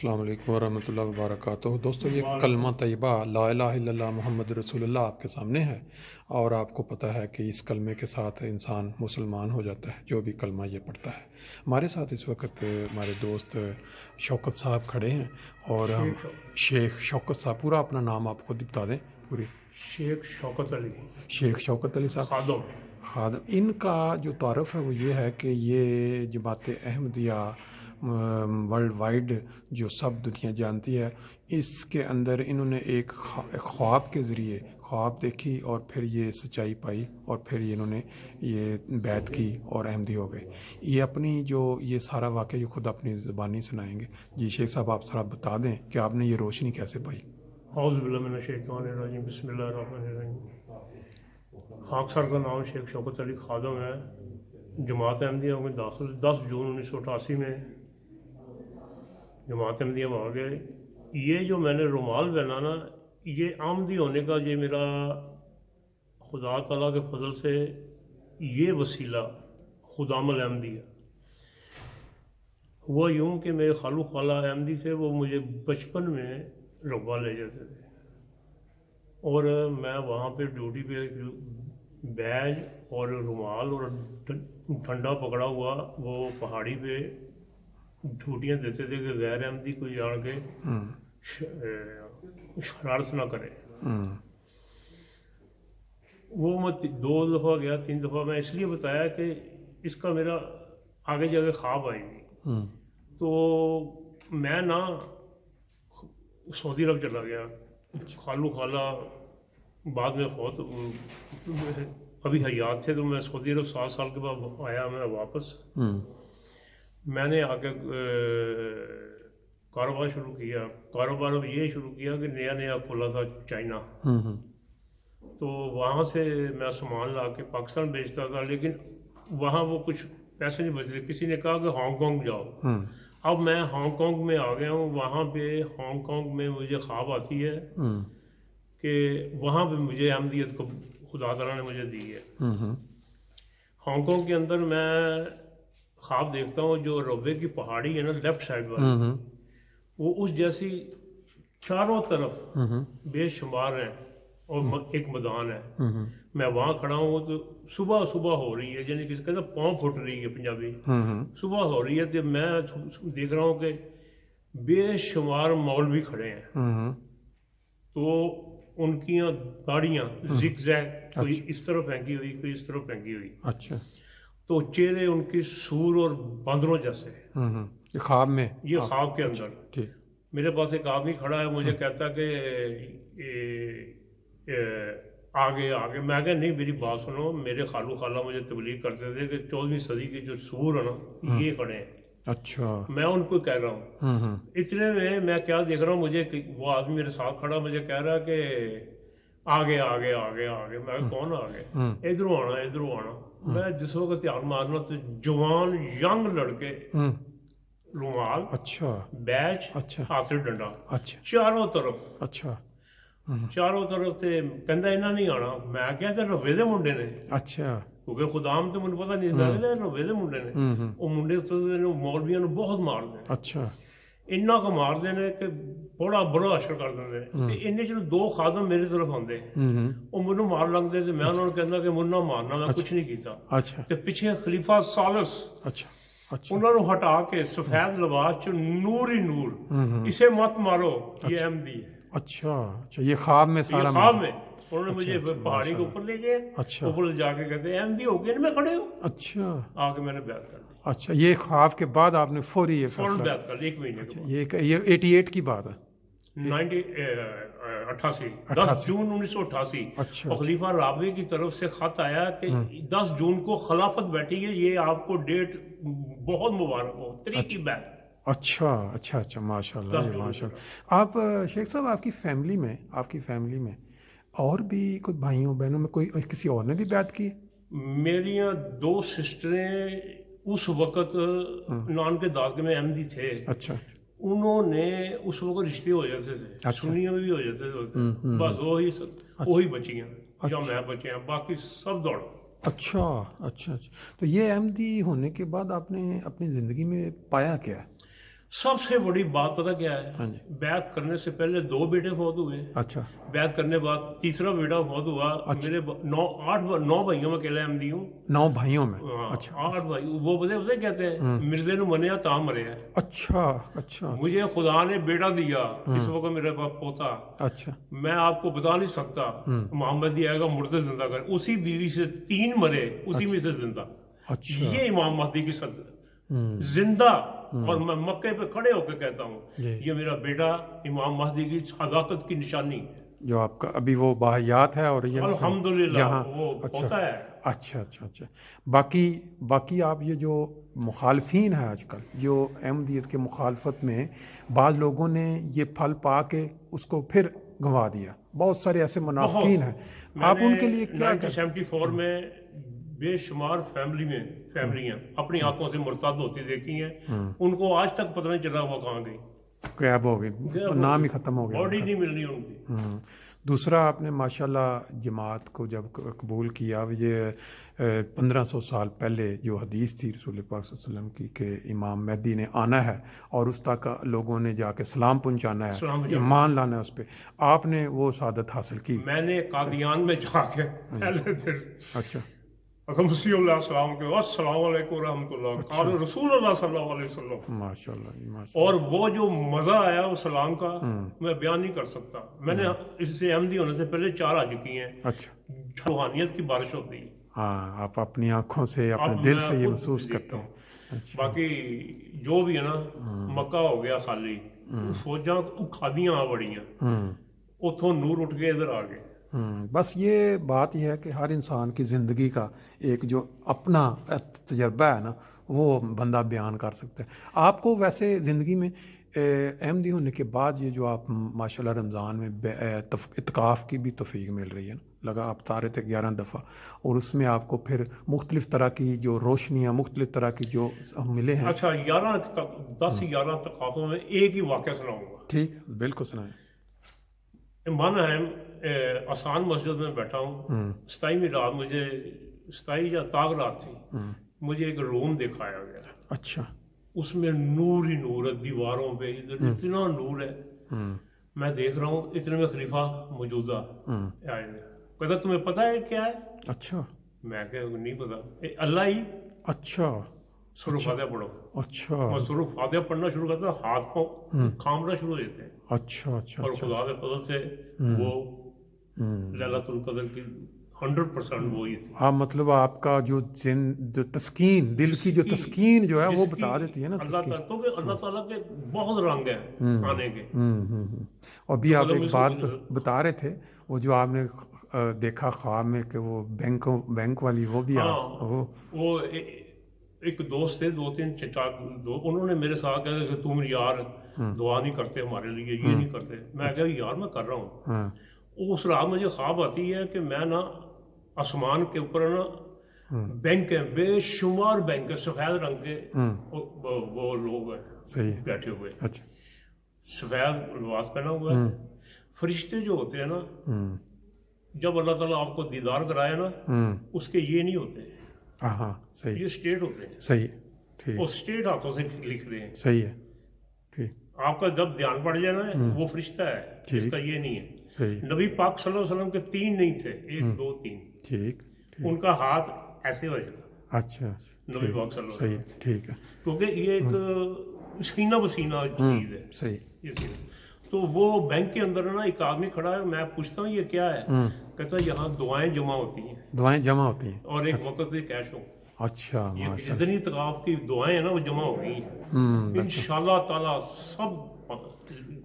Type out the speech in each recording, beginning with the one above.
السلام علیکم ورحمۃ اللہ وبرکاتہ۔ دوستو، یہ کلمہ طیبہ لا الہ الا اللہ محمد رسول اللہ آپ کے سامنے ہے، اور آپ کو پتہ ہے کہ اس کلمے کے ساتھ انسان مسلمان ہو جاتا ہے جو بھی کلمہ یہ پڑھتا ہے۔ ہمارے ساتھ اس وقت ہمارے دوست شوکت صاحب کھڑے ہیں، اور ہم شیخ شوکت صاحب، پورا اپنا نام آپ خود بتا دیں پوری۔ شیخ شوکت علی، شیخ شوکت علی صاحب خادم۔ ان کا جو تعارف ہے وہ یہ ہے کہ یہ جماعت احمدیہ ورلڈ وائڈ جو سب دنیا جانتی ہے، اس کے اندر انہوں نے ایک خواب کے ذریعے خواب دیکھی، اور پھر یہ سچائی پائی، اور پھر انہوں نے یہ بیعت کی اور احمدی ہو گئے۔ یہ اپنی جو یہ سارا واقعہ یہ خود اپنی زبانی سنائیں گے۔ جی شیخ صاحب، آپ ذرا بتا دیں کہ آپ نے یہ روشنی کیسے پائی۔ اعوذ باللہ من الشیطان الرجیم، بسم اللہ الرحمن الرحیم۔ خاک سر کا نام شیخ شوکت علی خادم ہے۔ جماعت احمدیہ میں داخل 10 جون 1988 میں جماعت احمدیہ میں آ گئے۔ یہ جو میں نے رومال پہنانا، یہ احمدی ہونے کا یہ میرا خدا تعالیٰ کے فضل سے یہ وسیلہ خدام الاحمدی ہے۔ ہوا یوں کہ میرے خالو خالہ احمدی سے وہ مجھے بچپن میں رغبہ لے جاتے تھے، اور میں وہاں پہ ڈیوٹی پہ بیج اور رومال اور ڈنڈا پکڑا ہوا وہ پہاڑی پہ ڈھوٹیاں دیتے تھے کہ غیر احمدی کوئی جان کے شرارت نہ کرے۔ وہ میں 2 دفعہ گیا، 3 دفعہ میں اس لیے بتایا کہ اس کا میرا آگے جا کے خواب آئے گی۔ تو میں نا سعودی عرب چلا گیا۔ خالو خالہ بعد میں فوت ابھی حیات تھے، تو میں سعودی عرب 7 سال کے بعد آیا میں واپس۔ میں نے آ کے کاروبار شروع کیا۔ کاروبار اب یہ شروع کیا کہ نیا کھولا تھا چائنا، تو وہاں سے میں سامان لا کے پاکستان بیچتا تھا، لیکن وہاں وہ کچھ پیسے نہیں بچتے۔ کسی نے کہا کہ ہانگ کانگ جاؤ۔ اب میں ہانگ کانگ میں آ گیا ہوں۔ وہاں پہ ہانگ کانگ میں مجھے خواب آتی ہے کہ وہاں پہ مجھے احمدیت کو خدا تعالیٰ نے مجھے دی ہے۔ ہانگ کانگ کے اندر میں خواب دیکھتا ہوں، جو روبے کی پہاڑی ہے نا لیفٹ سائڈ والی، وہ اس جیسی چاروں طرف بے شمار ہیں، اور ایک میدان ہے۔ میں وہاں کھڑا ہوں تو صبح ہو رہی ہے، یعنی کسی کہتے ہیں پاؤں پھٹ رہی ہے پنجابی، صبح ہو رہی ہے، تو میں دیکھ رہا ہوں کہ بے شمار مولوی کھڑے ہیں، تو ان کی داڑیاں زگ زیگ، کوئی اس طرف پھینکی ہوئی، کوئی اس طرف پھینکی ہوئی، اچھا، تو چہرے ان کی سور اور باندروں جیسے۔ یہ خواب میں؟ یہ خواب کے اندر میرے پاس ایک آدمی کھڑا ہے، مجھے کہتا کہ آگے میں کہا نہیں، میری بات سنو، میرے خالو خالہ مجھے تبلیغ کرتے تھے کہ 14ویں صدی کے جو سور ہیں نا یہ کھڑے ہیں۔ اچھا، میں ان کو کہہ رہا ہوں۔ اتنے میں کیا دیکھ رہا ہوں، مجھے وہ آدمی میرے ساتھ کھڑا مجھے کہہ رہا کہ آگے۔ میں کون آگے؟ ادھروں آنا۔ میں جس وقت دھیان مارنا تو جوان ینگ لڑکے، رومال، اچھا، بیج، اچھا، ہاتھ سے ڈنڈا، اچھا، چاروں طرف، اچھا، چاروں طرف سے کہندا انہاں نہیں آنا۔ میں کہتا روے دے منڈے نے، اچھا، کیونکہ خدام تو مجھے پتہ نہیں، میں کہتا روے دے منڈے نے۔ وہ منڈے مولویاں نو بہت مار دے، اچھا، انہاں کو مار دے کہ بڑا اشر کر دیں۔ انہیں چلو 2 خادم میری طرف آتے، وہ مجھے مار لگتے، تو میں انہوں نے کہنا کہ منہ نہ مارنا، میں کچھ نہیں کیتا۔ تو پیچھے خلیفہ ثالث، انہوں نے ہٹا کے سفید لباس چ نور ہی نور، اسے مت مارو، یہ احمدی ہے۔ اچھا، یہ خواب میں سارا خواب میں انہوں نے مجھے پہاڑی کے اوپر لے گئے، اوپر جا کے کہتے احمدی ہو گئے، میں کھڑے ہوں۔ اچھا، آ کے میں نے بیعت کر لی۔ اچھا، یہ خواب کے بعد آپ نے فوری یہ فیصلہ بیعت کر لی 1 مہینے کے بعد۔ یہ 88 کی بات ہے، 10 جون 1988۔ اور خلیفہ رابعے کی طرف سے خط آیا کہ 10 جون کو خلافت بیٹھی ہے، یہ آپ کو ڈیٹ بہت مبارک ہو، 3 کی بیعت۔ اچھا، ماشاء اللہ۔ آپ شیخ صاحب، آپ کی فیملی میں اور بھی کوئی بھائیوں بہنوں میں کوئی کسی اور نے بھی بیعت کی؟ میری 2 سسٹریں اس وقت نان کے دادگے میں احمدی تھے، اچھا، انہوں نے اس وقت رشتے ہو جاتے تھے، سنیوں میں بھی ہو جاتے تھے، بس وہی بچی ہیں جو میں بچے ہیں، باقی سب دوڑ۔ اچھا، تو یہ احمدی ہونے کے بعد آپ نے اپنی زندگی میں پایا کیا؟ सबसे बड़ी बात पता क्या है, बैत करने से पहले 2 बेटे फौत हुए। अच्छा। बैत करने के बाद तीसरा बेटा फौत हुआ। अच्छा। मेरे 9 भाइयों में अकेला अहमदी हूँ। 9 भाइयों में? अच्छा। 8 भाई। वो पता कहते हैं मिर्जे नु मनिया ता मरे है। अच्छा अच्छा। मुझे खुदा ने बेटा दिया, इस वक्त मेरे पास पोता। अच्छा। मैं आपको बता नहीं सकता, मोहम्मदी आएगा मुर्दे जिंदा कर, उसी बीवी से 3 मरे, उसी में से जिंदा। अच्छा। ये इमाम महदी की सद जिंदा। और मैं मक्के पे खड़े होकर कहता हूँ ये मेरा बेटा इमाम महदी की सदाकत की निशानी है, जो आपका अभी वो बाहयात है और ये अल्हम्दुलिल्लाह वो होता है। अच्छा अच्छा अच्छा। बाकी आप ये जो मुखालफीन है आजकल, जो अहमदियत के मुखालफत में बाज़ लोगों ने ये फल पा के उसको फिर गंवा दिया, बहुत सारे ऐसे मुनाफिकीन हैं, आप उनके लिए क्या करें? 1974 में बेशुमार फैमिलियां अपनी आंखों से मुर्ताद होती देखी हैं, उनको आज तक पता नहीं चला वो कहाँ गई, गायब हो गई, नाम ही खत्म हो गया, बॉडी नहीं मिल रही उनकी। दूसरा, आपने माशाल्लाह जमात को जब कबूल किया, ये 1500 साल पहले जो हदीस थी रसूल पाक सल्लल्लाहु अलैहि वसल्लम की कि इमाम मेहदी ने आना है और उस तक लोगों ने जाके सलाम पहुंचाना है, ईमान लाना है उस पर, आपने वो सादत हासिल की? मैंने कादियान में जाके पहले दिन अच्छा माशाल्लाह, और वो जो मजा आया उस सलाम का मैं बयान नहीं कर सकता। मैंने इससे अहमदी होने से पहले 4 हज किए हैं। अच्छा। रूहानियत की बारिश होती है। हाँ, आप अपनी आंखों से अपने दिल से ये महसूस करते हैं। अच्छा। बाकी जो भी है ना, मक्का हो गया खाली, फौजा खादियां आ बड़ियां, उथों नूर उठ के इधर आ गए। बस ये बात यह है कि हर इंसान की ज़िंदगी का एक जो अपना तजर्बा है ना, वो बंदा बयान कर सकता है। आपको वैसे ज़िंदगी में अहमदी होने के बाद ये जो आप माशाल्लाह रमज़ान में इत्काफ़ की भी तौफीक मिल रही है ना, लगा आप तारे थे 11 दफ़ा, और उसमें आपको फिर मुख्तलिफ़ तरह की जो रोशनियाँ, मुख्तलिफ़ तरह की जो मिले हैं। अच्छा, 10-11 इत्काफ़ों में एक ही वाक़या सुनाऊँगा। ठीक, बिल्कुल सुनाएं। मन है, आसान मस्जिद में बैठा हूँ, 27वीं रात, मुझे 27 या ताग रात थी, मुझे एक रूम दिखाया गया। अच्छा। उसमें नूर ही नूर है, दीवारों पे इधर इतना नूर है। मैं देख रहा हूँ, इतने में खलीफा मौजूदा आए, कहता तुम्हें पता है क्या है? अच्छा। मैं क्या नहीं पता, अल्लाह ही। अच्छा। सुरूफ फातिहा पढ़ो। अच्छा। और सुरूफ फातिहा पढ़ना शुरू करता, हाथ को कांपना शुरू हो जाते हैं। अच्छा अच्छा। और खुदा के फजल से वो लैलतुल कदर की 100% वो ही थी। हाँ, मतलब आपका जो तस्कीन, दिल की जो तस्कीन जो है वो बता देती है ना, क्योंकि अल्लाह ताला के बहुत रंग हैं आने के। और भी आप एक बात बता रहे थे, वो जो आपने देखा ख्वाब में कि वो बैंक वाली, वो भी वो एक दोस्त थे, 2-3-4 उन्होंने मेरे साथ कहा कि तुम यार दुआ नहीं करते हमारे लिए, ये नहीं करते। मैं कहा यार मैं कर रहा हूँ। उस रात मुझे ख्वाब आती है कि मैं ना आसमान के ऊपर ना बैंक है, बेशुमार बैंक है, सफेद रंग के वो लोग हैं बैठे हुए। अच्छा। सफेद लिबास पहना हुआ है। फरिश्ते जो होते हैं ना, जब अल्लाह ताला आपको दीदार कराए ना, उसके ये नहीं होते। हाँ, सही। ये स्टेट होते हैं। सही है, ठीक। वो स्टेट हाथों से लिख रहे हैं। सही है, ठीक। आपका जब ध्यान पड़ जाए ना, वो फरिश्ता है, इसका ये नहीं है। सही। नबी पाक सल्लल्लाहु अलैहि वसल्लम के 3 नहीं थे, 1 2 3। ठीक। उनका हाथ ऐसे हो जाता। अच्छा। नबी पाक सल्लल्लाहु अलैहि वसल्लम। सही, ठीक है। क्योंकि ये एक सीना बसीना चीज है। सही। ये तो वो बैंक के अंदर ना एक आदमी खड़ा है, मैं पूछता हूँ ये क्या है? कहता है यहाँ दुआएं जमा होती हैं। दुआएं जमा होती हैं, और एक वक्त पे कैश हो। अच्छा। जितनी तकाफ की दुआएं हैं ना, वो जमा हो गई इंशाअल्लाह ताला सब।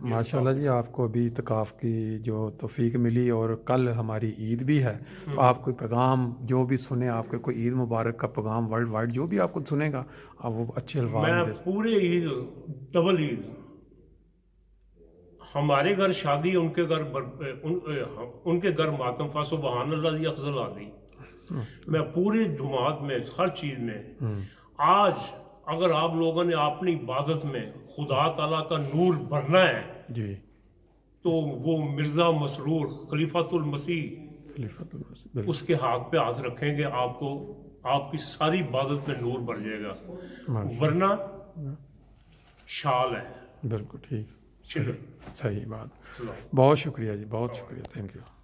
माशाल्लाह जी, आपको अभी तकाफ की जो तौफीक मिली, और कल हमारी ईद भी है, तो आप कोई पैगाम जो भी सुने, आपके कोई ईद मुबारक का पैगाम वर्ल्ड वाइड जो भी आपको सुनेगा, आप वो अच्छे अल्फाज में। मैं पूरे ईद, डबल ईद, हमारे घर शादी, उनके घर मातम, सुबहान अल्लाह दी अफजल आदि। मैं पूरी जुमात में, हर चीज में, आज अगर आप लोगों ने अपनी इबादत में खुदा ताला का नूर भरना है जी, तो वो मिर्जा मसरूर खलीफातुल मसीह उसके हाथ पे हाथ रखेंगे, आपको आपकी सारी इबादत में नूर भर जाएगा। वरना شال ہے. بالکل ٹھیک. چلو صحیح بات. بہت شکریہ جی, بہت شکریہ, تھینک یو.